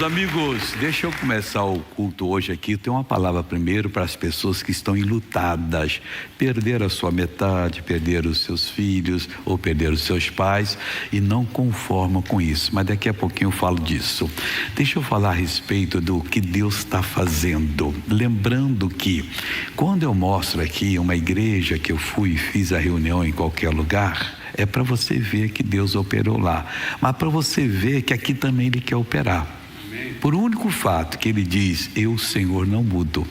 Amigos, deixa eu começar o culto hoje aqui. Tem uma palavra primeiro para as pessoas que estão enlutadas, perderam a sua metade, perderam os seus filhos ou perderam os seus pais e não conformam com isso, mas daqui a pouquinho eu falo disso. Deixa eu falar a respeito do que Deus está fazendo, lembrando que quando eu mostro aqui uma igreja que eu fui e fiz a reunião em qualquer lugar, é para você ver que Deus operou lá, mas para você ver que aqui também Ele quer operar. Por um único fato que Ele diz: eu, Senhor, não mudo.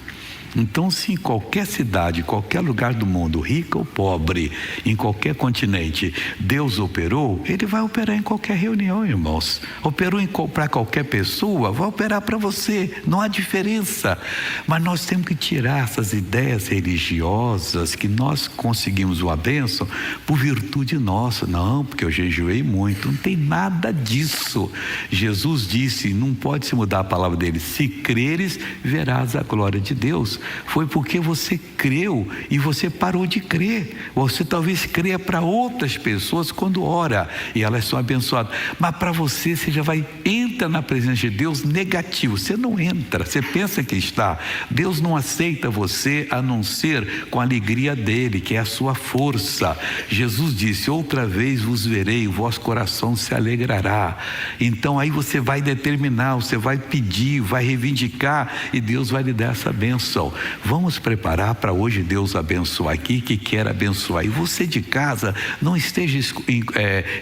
Então, se em qualquer cidade, qualquer lugar do mundo, rico ou pobre, em qualquer continente, Deus operou, Ele vai operar em qualquer reunião, irmãos. Operou para qualquer pessoa, vai operar para você, não há diferença. Mas nós temos que tirar essas ideias religiosas que nós conseguimos uma bênção por virtude nossa. Não, porque eu jejuei muito, não tem nada disso. Jesus disse, não pode se mudar a palavra dele: se creres, verás a glória de Deus. Foi porque você creu e você parou de crer. Você talvez creia para outras pessoas quando ora e elas são abençoadas, mas para você, você já entra na presença de Deus negativo. Você não entra, você pensa que está. Deus não aceita você a não ser com a alegria dele, que é a sua força. Jesus disse: outra vez vos verei, o vosso coração se alegrará. Então aí você vai determinar, você vai pedir, vai reivindicar e Deus vai lhe dar essa bênção. Vamos preparar para hoje Deus abençoar aqui, que quer abençoar. E você de casa, não esteja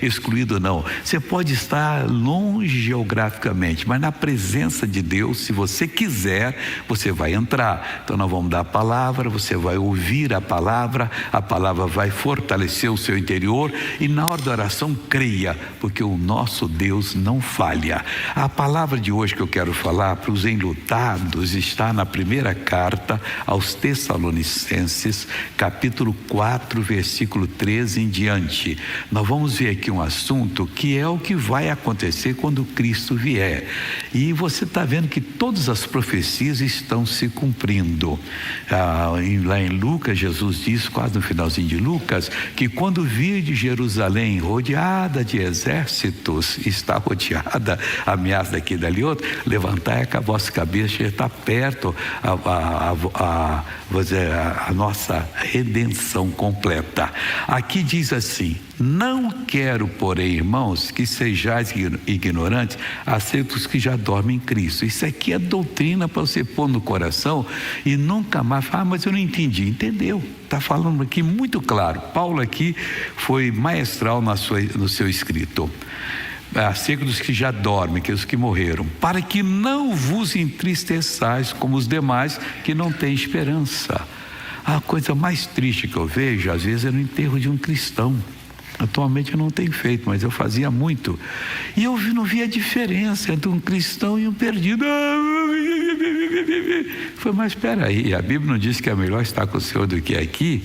excluído não. Você pode estar longe geograficamente, mas na presença de Deus, se você quiser, você vai entrar. Então nós vamos dar a palavra, você vai ouvir a palavra vai fortalecer o seu interior, e na hora da oração creia, porque o nosso Deus não falha. A palavra de hoje que eu quero falar para os enlutados está na primeira carta aos Tessalonicenses, capítulo 4, versículo 13 em diante. Nós vamos ver aqui um assunto que é o que vai acontecer quando Cristo vier, e você está vendo que todas as profecias estão se cumprindo. Lá em Lucas, Jesus diz, quase no finalzinho de Lucas, que quando vir de Jerusalém rodeada de exércitos, está rodeada, ameaça daqui e dali outro, levantai a vossa cabeça, já está perto a nossa redenção completa. Aqui diz assim: não quero, porém, irmãos, que sejais ignorantes acerca dos que já dormem em Cristo. Isso aqui é doutrina para você pôr no coração e nunca mais falar: mas eu não entendi. Entendeu? Está falando aqui muito claro. Paulo aqui foi maestral no seu escrito acerca dos que já dormem, que os que morreram, para que não vos entristeçais como os demais que não têm esperança. A coisa mais triste que eu vejo às vezes é no enterro de um cristão. Atualmente eu não tenho feito, mas eu fazia muito, e eu não via a diferença entre um cristão e um perdido. Foi, mas espera aí, a Bíblia não diz que é melhor estar com o Senhor do que aqui?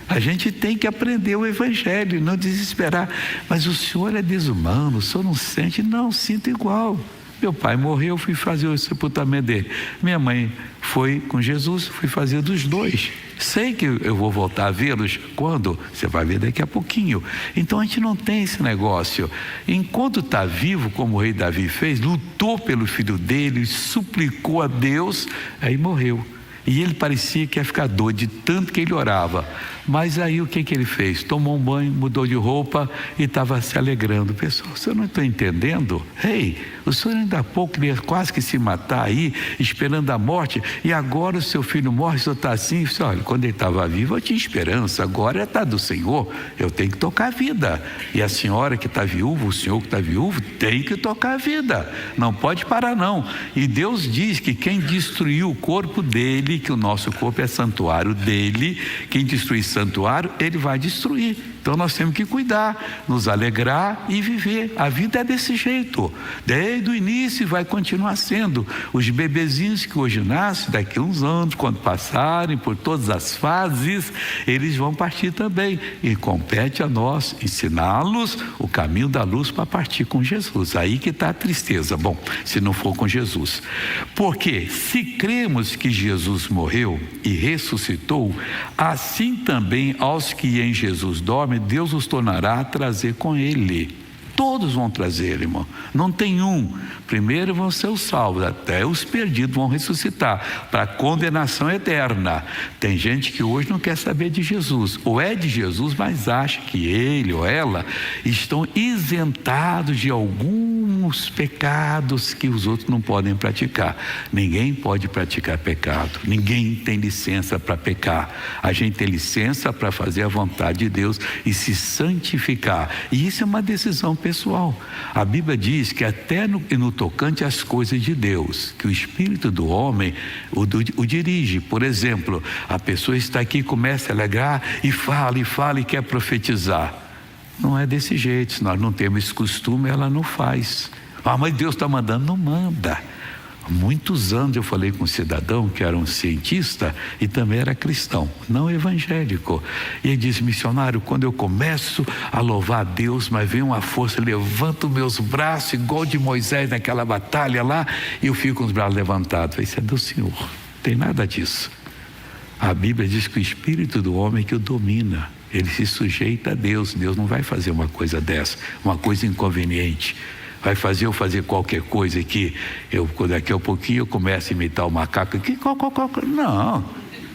A gente tem que aprender o evangelho, não desesperar. Mas o Senhor é desumano, o Senhor não sente? Não, sinto igual. Meu pai morreu, fui fazer o sepultamento dele. Minha mãe foi com Jesus, fui fazer dos dois. Sei que eu vou voltar a vê-los quando? Você vai ver daqui a pouquinho. Então a gente não tem esse negócio. Enquanto está vivo, como o rei Davi fez, lutou pelo filho dele, suplicou a Deus, aí morreu. E ele parecia que ia ficar doido de tanto que ele orava. Mas aí o que ele fez? Tomou um banho, mudou de roupa e estava se alegrando. Pessoal, você não está entendendo? Ei, o senhor ainda há pouco ia quase que se matar aí, esperando a morte, e agora o seu filho morre, o senhor está assim. Disse, olha, quando ele estava vivo eu tinha esperança, agora está do Senhor, eu tenho que tocar a vida. E a senhora que está viúva, o senhor que está viúvo, tem que tocar a vida, não pode parar não. E Deus diz que quem destruiu o corpo dele, que o nosso corpo é santuário dele, quem destruir santuário, ele vai destruir. Então nós temos que cuidar, nos alegrar e viver. A vida é desse jeito, desde o início vai continuar sendo. Os bebezinhos que hoje nascem, daqui a uns anos, quando passarem por todas as fases, eles vão partir também, e compete a nós ensiná-los o caminho da luz para partir com Jesus. Aí que está a tristeza, bom, se não for com Jesus. Porque se cremos que Jesus morreu e ressuscitou, assim também aos que em Jesus dormem, Deus os tornará a trazer com ele. Todos vão trazer, irmão. Não tem um. Primeiro vão ser os salvos, até os perdidos vão ressuscitar para a condenação eterna. Tem gente que hoje não quer saber de Jesus, ou é de Jesus, mas acha que ele ou ela estão isentados de alguns pecados que os outros não podem praticar. Ninguém pode praticar pecado, ninguém tem licença para pecar. A gente tem licença para fazer a vontade de Deus e se santificar, e isso é uma decisão pessoal. A Bíblia diz que até no tocante às coisas de Deus, que o espírito do homem o dirige. Por exemplo, a pessoa está aqui, começa a alegrar e fala e quer profetizar. Não é desse jeito. Se nós não temos esse costume, ela não faz. Mas Deus está mandando. Não manda. Há muitos anos eu falei com um cidadão que era um cientista e também era cristão, não evangélico. E ele disse: missionário, quando eu começo a louvar a Deus, mas vem uma força, levanto meus braços, igual de Moisés naquela batalha lá, e eu fico com os braços levantados. Eu falei: isso é do Senhor, não tem nada disso. A Bíblia diz que o espírito do homem é que o domina. Ele se sujeita a Deus. Deus não vai fazer uma coisa dessa, uma coisa inconveniente. Vai fazer eu fazer qualquer coisa que daqui a pouquinho eu começo a imitar o macaco. Não,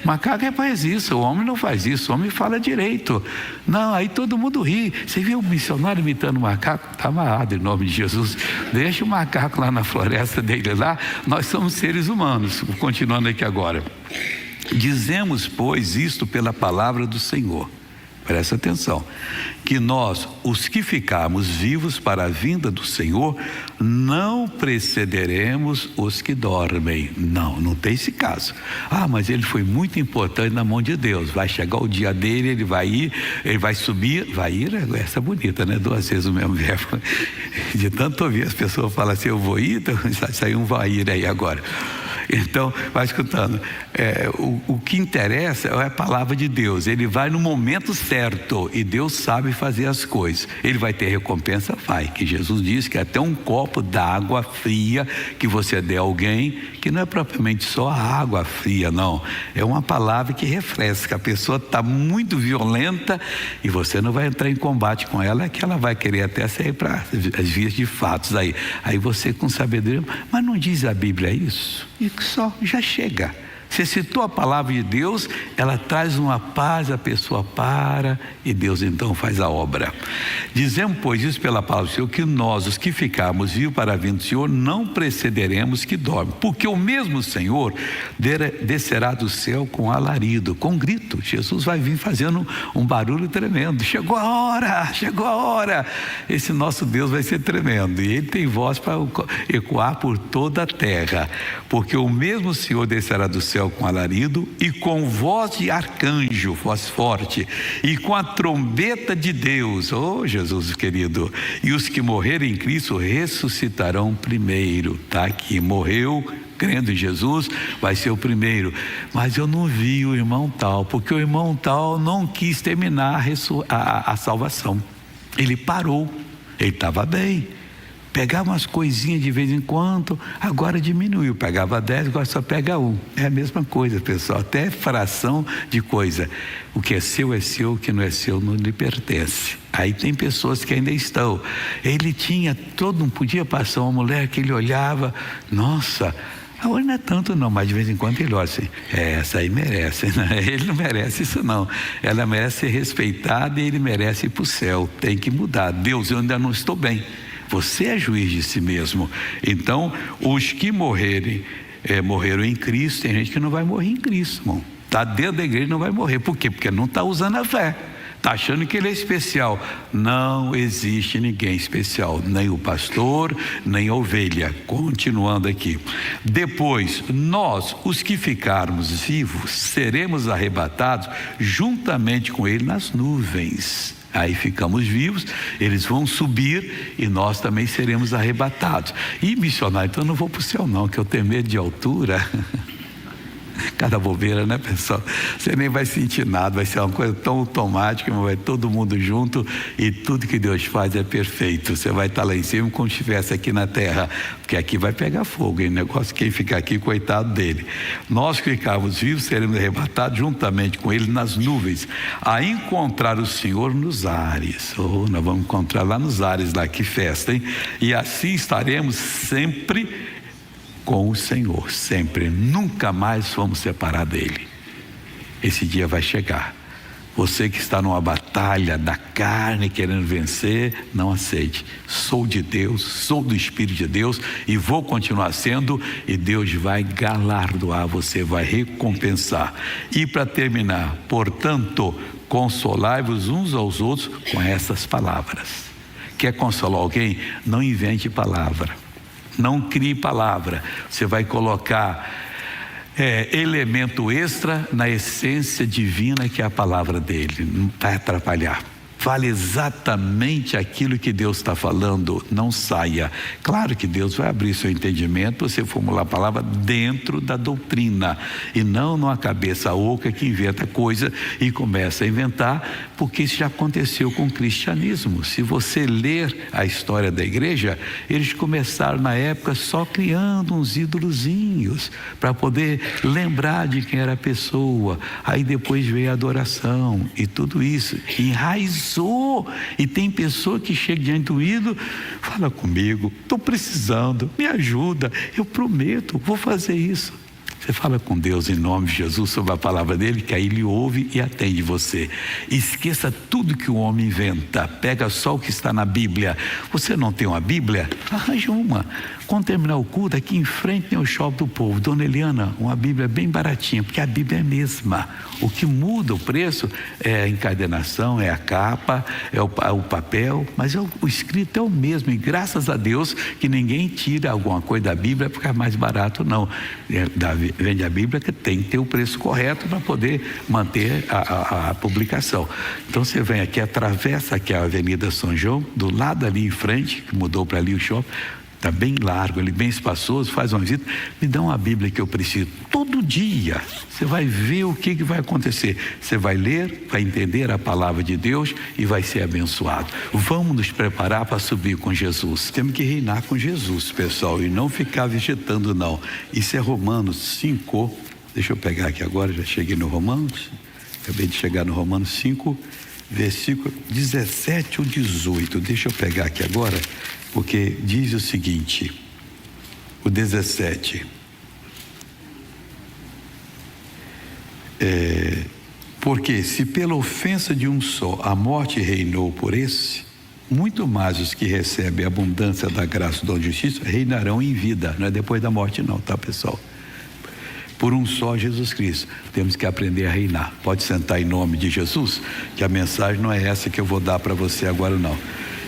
macaco faz isso, o homem não faz isso, o homem fala direito. Não, aí todo mundo ri. Você viu o missionário imitando o macaco? Está amarrado em nome de Jesus. Deixa o macaco lá na floresta dele lá. Nós somos seres humanos. Continuando aqui agora. Dizemos, pois, isto pela palavra do Senhor. Presta atenção, que nós, os que ficarmos vivos para a vinda do Senhor, não precederemos os que dormem. Não tem esse caso. Mas ele foi muito importante na mão de Deus. Vai chegar o dia dele, ele vai ir, ele vai subir. Vai ir, essa é bonita, né? 2 vezes o mesmo verbo. De tanto ouvir as pessoas falam assim: eu vou ir, então saiu um vai ir aí agora. Então, vai escutando. O que interessa é a palavra de Deus. Ele vai no momento certo e Deus sabe fazer as coisas. Ele vai ter recompensa? Vai. Que Jesus disse que até um copo d'água fria que você der a alguém, que não é propriamente só a água fria, não. É uma palavra que refresca. A pessoa está muito violenta e você não vai entrar em combate com ela, é que ela vai querer até sair para as vias de fatos. Aí você, com sabedoria, mas não diz a Bíblia isso? E que só já chega. Você citou a palavra de Deus, ela traz uma paz, a pessoa para e Deus então faz a obra. Dizemos, pois, isso pela palavra do Senhor, que nós, os que ficarmos vivos para a vinda do Senhor, não precederemos que dormem, porque o mesmo Senhor descerá do céu com alarido, com grito. Jesus vai vir fazendo um barulho tremendo. Chegou a hora. Esse nosso Deus vai ser tremendo e ele tem voz para ecoar por toda a terra, porque o mesmo Senhor descerá do céu com alarido e com voz de arcanjo, voz forte, e com a trombeta de Deus. Jesus querido, e os que morrerem em Cristo ressuscitarão primeiro. Tá aqui, morreu crendo em Jesus, vai ser o primeiro. Mas eu não vi o irmão tal, porque o irmão tal não quis terminar a salvação. Ele parou, ele estava bem, pegava umas coisinhas de vez em quando, agora diminuiu, pegava 10, agora só pega 1. É a mesma coisa, pessoal, até fração de coisa. O que é seu, o que não é seu não lhe pertence. Aí tem pessoas que ainda estão. Ele não podia passar uma mulher que ele olhava, nossa, agora não é tanto não, mas de vez em quando ele olha assim, essa aí merece, né? Ele não merece isso não, ela merece ser respeitada e ele merece ir para o céu. Tem que mudar. Deus, eu ainda não estou bem. Você é juiz de si mesmo. Então, os que morreram em Cristo, tem gente que não vai morrer em Cristo, irmão. Está dentro da igreja e não vai morrer. Por quê? Porque não está usando a fé. Está achando que ele é especial. Não existe ninguém especial, nem o pastor, nem a ovelha. Continuando aqui. Depois, nós, os que ficarmos vivos, seremos arrebatados juntamente com ele nas nuvens. Aí ficamos vivos, eles vão subir e nós também seremos arrebatados. E missionário, então eu não vou para o céu não, que eu tenho medo de altura. Cada bobeira, né, pessoal? Você nem vai sentir nada, vai ser uma coisa tão automática, mas vai todo mundo junto e tudo que Deus faz é perfeito. Você vai estar lá em cima como se estivesse aqui na terra, porque aqui vai pegar fogo, hein? Negócio, quem ficar aqui, coitado dele. Nós que ficarmos vivos, seremos arrebatados juntamente com ele nas nuvens, a encontrar o Senhor nos ares. Nós vamos encontrar lá nos ares, lá, que festa, hein? E assim estaremos sempre com o Senhor, sempre, nunca mais vamos separar dele. Esse dia vai chegar. Você que está numa batalha da carne querendo vencer, não aceite. Sou de Deus, sou do Espírito de Deus e vou continuar sendo, e Deus vai galardoar, você vai recompensar. E para terminar, portanto, consolai-vos uns aos outros com essas palavras. Quer consolar alguém? Não invente palavra. Não crie palavra. Você vai colocar elemento extra na essência divina que é a palavra dele. Não vai atrapalhar. Fale exatamente aquilo que Deus está falando, não saia. Claro que Deus vai abrir seu entendimento para você formular a palavra dentro da doutrina e não numa cabeça oca que inventa coisa e começa a inventar, porque isso já aconteceu com o cristianismo. Se você ler a história da igreja, eles começaram na época só criando uns ídolozinhos para poder lembrar de quem era a pessoa. Aí depois veio a adoração e tudo isso enraizou. E tem pessoa que chega diante do ídolo, fala comigo, estou precisando, me ajuda, eu prometo, vou fazer isso. Você fala com Deus em nome de Jesus sobre a palavra dele, que aí ele ouve e atende você. Esqueça tudo que o homem inventa, pega só o que está na Bíblia. Você não tem uma Bíblia? Arranja uma. Quando terminar o culto, aqui em frente tem o shopping do povo. Dona Eliana, uma Bíblia bem baratinha, porque a Bíblia é a mesma. O que muda o preço é a encadernação, é a capa, é o papel, mas o escrito é o mesmo. E graças a Deus que ninguém tira alguma coisa da Bíblia para ficar mais barato, não. Vende a Bíblia que tem que ter o preço correto para poder manter a publicação. Então você vem aqui, atravessa aqui a Avenida São João, do lado ali em frente, que mudou para ali o shopping. Está bem largo, ele bem espaçoso, faz uma visita, me dá uma Bíblia que eu preciso. Todo dia você vai ver o que vai acontecer. Você vai ler, vai entender a palavra de Deus e vai ser abençoado. Vamos nos preparar para subir com Jesus. Temos que reinar com Jesus, pessoal, e não ficar vegetando, não. Isso é Romanos 5. Deixa eu pegar aqui agora, já cheguei no Romanos. Acabei de chegar no Romanos 5, versículo 17 ou 18. Deixa eu pegar aqui agora, porque diz o seguinte, o 17. Porque se pela ofensa de um só a morte reinou por esse, muito mais os que recebem a abundância da graça e da justiça reinarão em vida. Não é depois da morte não, tá, pessoal? Por um só Jesus Cristo. Temos que aprender a reinar. Pode sentar em nome de Jesus, que a mensagem não é essa que eu vou dar para você agora, não.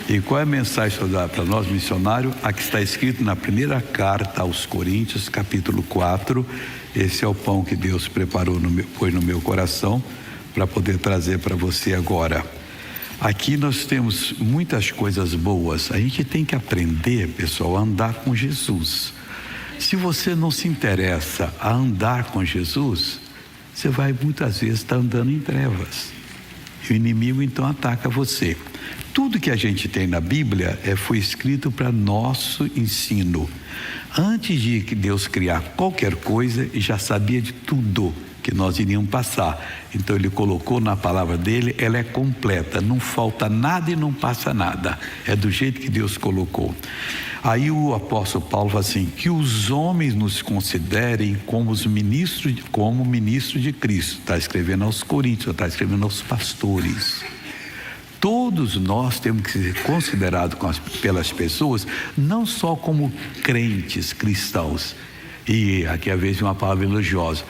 E qual é a mensagem que eu vou dar para nós, missionário? A que está escrito na primeira carta aos Coríntios, capítulo 4. Esse é o pão que Deus preparou, pôs no meu coração, para poder trazer para você agora. Aqui nós temos muitas coisas boas. A gente tem que aprender, pessoal, a andar com Jesus. Se você não se interessa a andar com Jesus, você vai muitas vezes estar andando em trevas. E o inimigo então ataca você. Tudo que a gente tem na Bíblia foi escrito para nosso ensino. Antes de Deus criar qualquer coisa, ele já sabia de tudo que nós iríamos passar. Então ele colocou na palavra dele, ela é completa, não falta nada e não passa nada. É do jeito que Deus colocou. Aí o apóstolo Paulo fala assim, que os homens nos considerem como ministros de Cristo. Está escrevendo aos Coríntios, está escrevendo aos pastores. Todos nós temos que ser considerados pelas pessoas, não só como crentes cristãos. E aqui às vezes uma palavra elogiosa.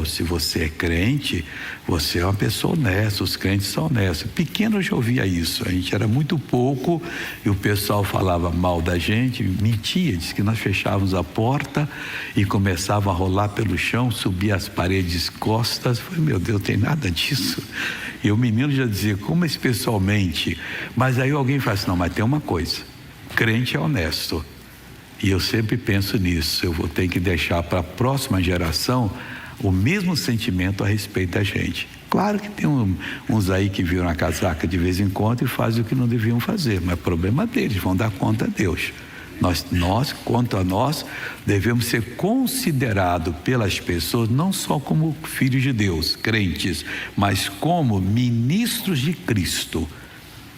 Se você é crente, você é uma pessoa honesta, os crentes são honestos. Pequeno eu já ouvia isso, a gente era muito pouco e o pessoal falava mal da gente, mentia, disse que nós fechávamos a porta e começava a rolar pelo chão, subir as paredes costas. Falei, meu Deus, tem nada disso. E o menino já dizia, como especialmente? Mas aí alguém fala assim, não, mas tem uma coisa, crente é honesto. E eu sempre penso nisso, eu vou ter que deixar para a próxima geração o mesmo sentimento a respeito da gente. Claro que tem uns aí que viram a casaca de vez em quando e fazem o que não deviam fazer, mas é problema deles, vão dar conta a Deus. Nós, quanto a nós, devemos ser considerados pelas pessoas não só como filhos de Deus, crentes, mas como ministros de Cristo. O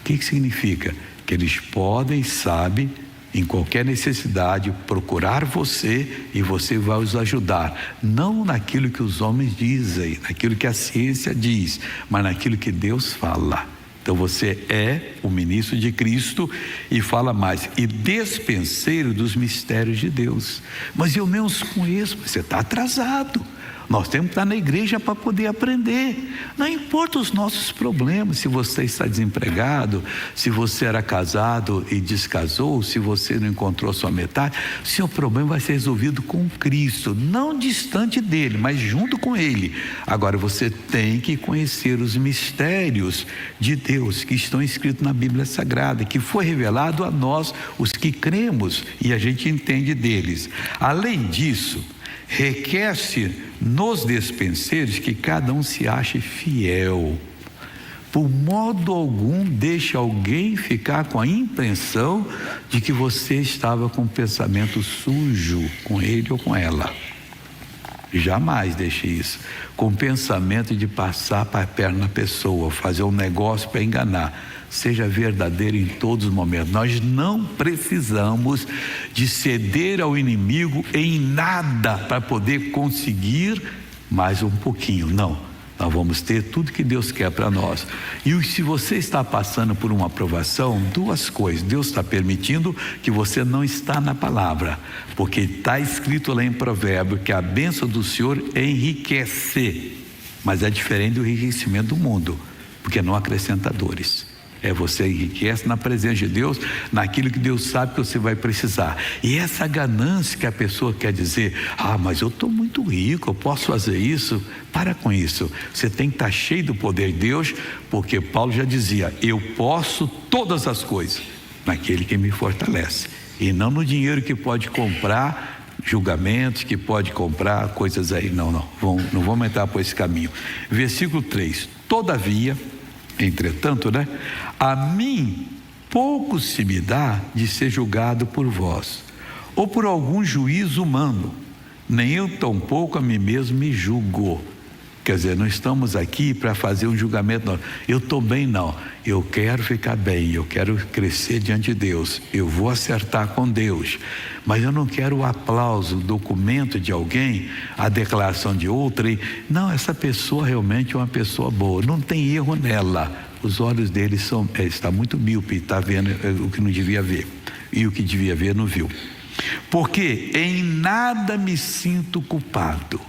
que significa? Que eles podem, sabem, em qualquer necessidade, procurar você e você vai os ajudar, não naquilo que os homens dizem, naquilo que a ciência diz, mas naquilo que Deus fala. Então você é o ministro de Cristo e fala mais, e despenseiro dos mistérios de Deus. Mas eu nem os conheço. Você está atrasado. Nós temos que estar na igreja para poder aprender. Não importa os nossos problemas, se você está desempregado, se você era casado e descasou, se você não encontrou a sua metade, seu problema vai ser resolvido com Cristo, não distante dele, mas junto com ele. Agora você tem que conhecer os mistérios de Deus que estão escritos na Bíblia Sagrada, que foi revelado a nós, os que cremos, e a gente entende deles. Além disso, requer-se nos despenseiros que cada um se ache fiel. Por modo algum deixe alguém ficar com a impressão de que você estava com um pensamento sujo com ele ou com ela. Jamais deixe isso. Com pensamento de passar para a perna da pessoa, fazer um negócio para enganar. Seja verdadeiro em todos os momentos. Nós não precisamos de ceder ao inimigo em nada para poder conseguir mais um pouquinho. Não, nós vamos ter tudo que Deus quer para nós. E se você está passando por uma aprovação, duas coisas. Deus está permitindo que você não está na palavra, porque está escrito lá em Provérbio que a bênção do Senhor enriquece, mas é diferente do enriquecimento do mundo, porque não acrescenta dores. Você enriquece na presença de Deus, naquilo que Deus sabe que você vai precisar. E essa ganância que a pessoa quer dizer, mas eu estou muito rico, eu posso fazer isso. Para com isso. Você tem que estar cheio do poder de Deus, porque Paulo já dizia, eu posso todas as coisas naquele que me fortalece, e não no dinheiro que pode comprar julgamentos, que pode comprar coisas aí. Não vamos entrar por esse caminho. Versículo 3, todavia, entretanto, a mim pouco se me dá de ser julgado por vós, ou por algum juízo humano, nem eu tampouco a mim mesmo me julgo. Quer dizer, não estamos aqui para fazer um julgamento, não. Eu estou bem, não. Eu quero ficar bem, eu quero crescer diante de Deus, eu vou acertar com Deus, mas eu não quero o aplauso, o documento de alguém, a declaração de outra, e não, essa pessoa realmente é uma pessoa boa, não tem erro nela. Os olhos dele está muito míope, está vendo o que não devia ver, e o que devia ver não viu. Porque em nada me sinto culpado.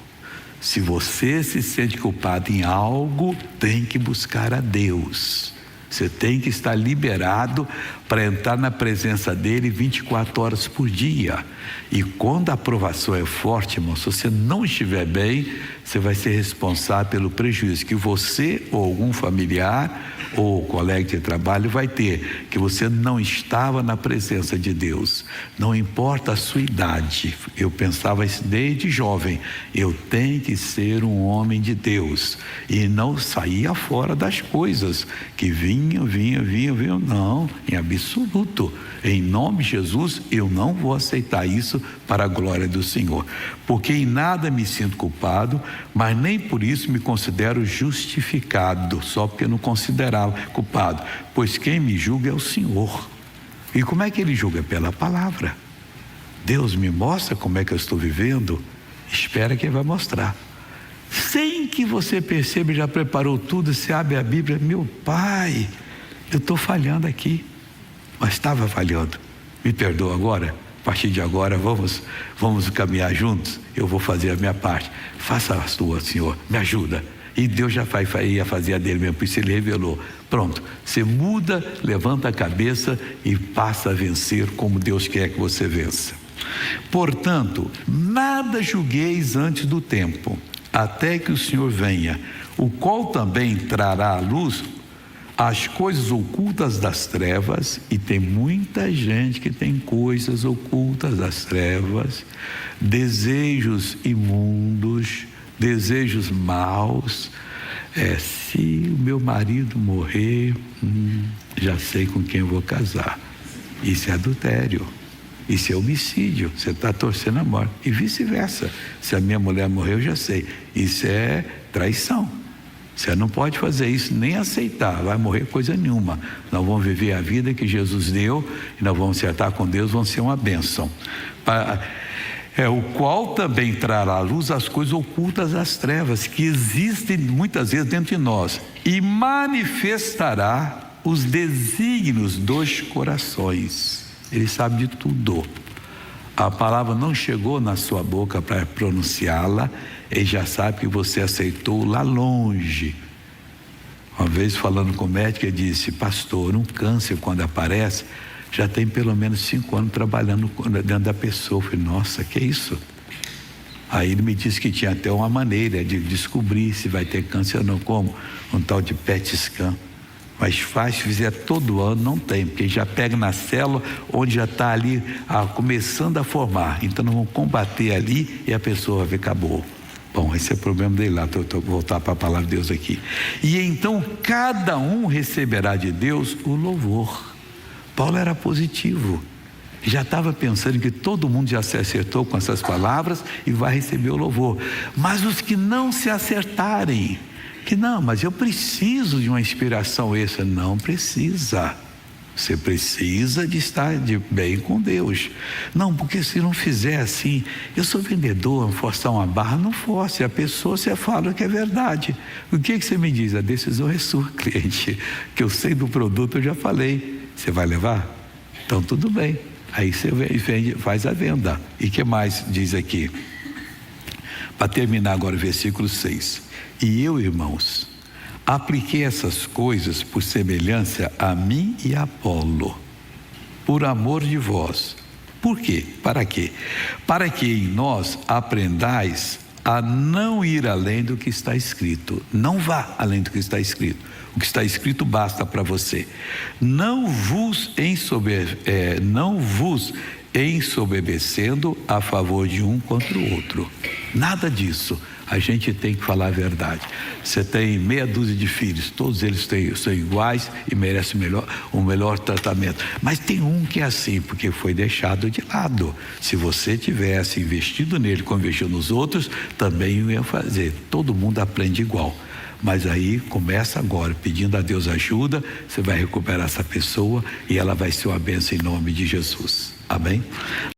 Se você se sente culpado em algo, tem que buscar a Deus. Você tem que estar liberado para entrar na presença dele 24 horas por dia. E quando a aprovação é forte, irmão, se você não estiver bem, você vai ser responsável pelo prejuízo que você ou algum familiar ou colega de trabalho vai ter, que você não estava na presença de Deus. Não importa a sua idade, eu pensava isso desde jovem, eu tenho que ser um homem de Deus e não saía fora das coisas que vinham, não, em absoluto. Em nome de Jesus, eu não vou aceitar isso para a glória do Senhor, porque em nada me sinto culpado, mas nem por isso me considero justificado, só porque não considerava culpado, pois quem me julga é o Senhor. E como é que ele julga? Pela palavra. Deus me mostra como é que eu estou vivendo, espera que ele vai mostrar. Sem que você perceba, já preparou tudo, você abre a Bíblia, meu pai, eu estou falhando aqui, mas estava falhando, me perdoa agora, a partir de agora vamos caminhar juntos, eu vou fazer a minha parte, faça a sua, Senhor, me ajuda. E Deus já ia fazer a dele mesmo, por isso ele revelou. Pronto, você muda, levanta a cabeça e passa a vencer como Deus quer que você vença. Portanto, nada julgueis antes do tempo, até que o Senhor venha, o qual também trará à luz as coisas ocultas das trevas. E tem muita gente que tem coisas ocultas das trevas, desejos imundos, desejos maus. Se o meu marido morrer, já sei com quem eu vou casar. Isso é adultério, isso é homicídio, você está torcendo a morte. E vice-versa, se a minha mulher morrer, eu já sei, isso é traição. Você não pode fazer isso, nem aceitar, vai morrer coisa nenhuma. Nós vamos viver a vida que Jesus deu e nós vamos acertar com Deus, vamos ser uma bênção. O qual também trará à luz as coisas ocultas das trevas, que existem muitas vezes dentro de nós, e manifestará os desígnios dos corações. Ele sabe de tudo. A palavra não chegou na sua boca para pronunciá-la, ele já sabe que você aceitou lá longe. Uma vez falando com o médico, ele disse: pastor, um câncer quando aparece, já tem pelo menos 5 anos trabalhando dentro da pessoa. Eu falei: nossa, que é isso? Aí ele me disse que tinha até uma maneira de descobrir se vai ter câncer ou não, como um tal de PET scan. Mas se fizer todo ano, não tem, porque já pega na célula onde já está ali começando a formar. Então nós vamos combater ali e a pessoa vai ver, acabou. Bom, esse é o problema dele lá, vou voltar para a palavra de Deus aqui. E então cada um receberá de Deus o louvor. Paulo era positivo, já estava pensando que todo mundo já se acertou com essas palavras e vai receber o louvor. Mas os que não se acertarem, que não, mas eu preciso de uma inspiração extra. Não precisa. Você precisa de estar de bem com Deus. Não, porque se não fizer assim, eu sou vendedor, forçar uma barra, não force. A pessoa, você fala que é verdade. O que você me diz? A decisão é sua, cliente. Que eu sei do produto, eu já falei. Você vai levar? Então tudo bem. Aí você vende, faz a venda. E o que mais diz aqui? Para terminar agora o versículo 6. E eu, irmãos, apliquei essas coisas por semelhança a mim e a Apolo, por amor de vós. Por quê? Para quê? Para que em nós aprendais a não ir além do que está escrito. Não vá além do que está escrito. O que está escrito basta para você. Não vos ensoberbecendo a favor de um contra o outro. Nada disso. A gente tem que falar a verdade. Você tem meia dúzia de filhos, todos eles são iguais e merecem o melhor tratamento. Mas tem um que é assim, porque foi deixado de lado. Se você tivesse investido nele, como investiu nos outros, também ia fazer. Todo mundo aprende igual. Mas aí começa agora, pedindo a Deus ajuda, você vai recuperar essa pessoa e ela vai ser uma bênção em nome de Jesus. Amém?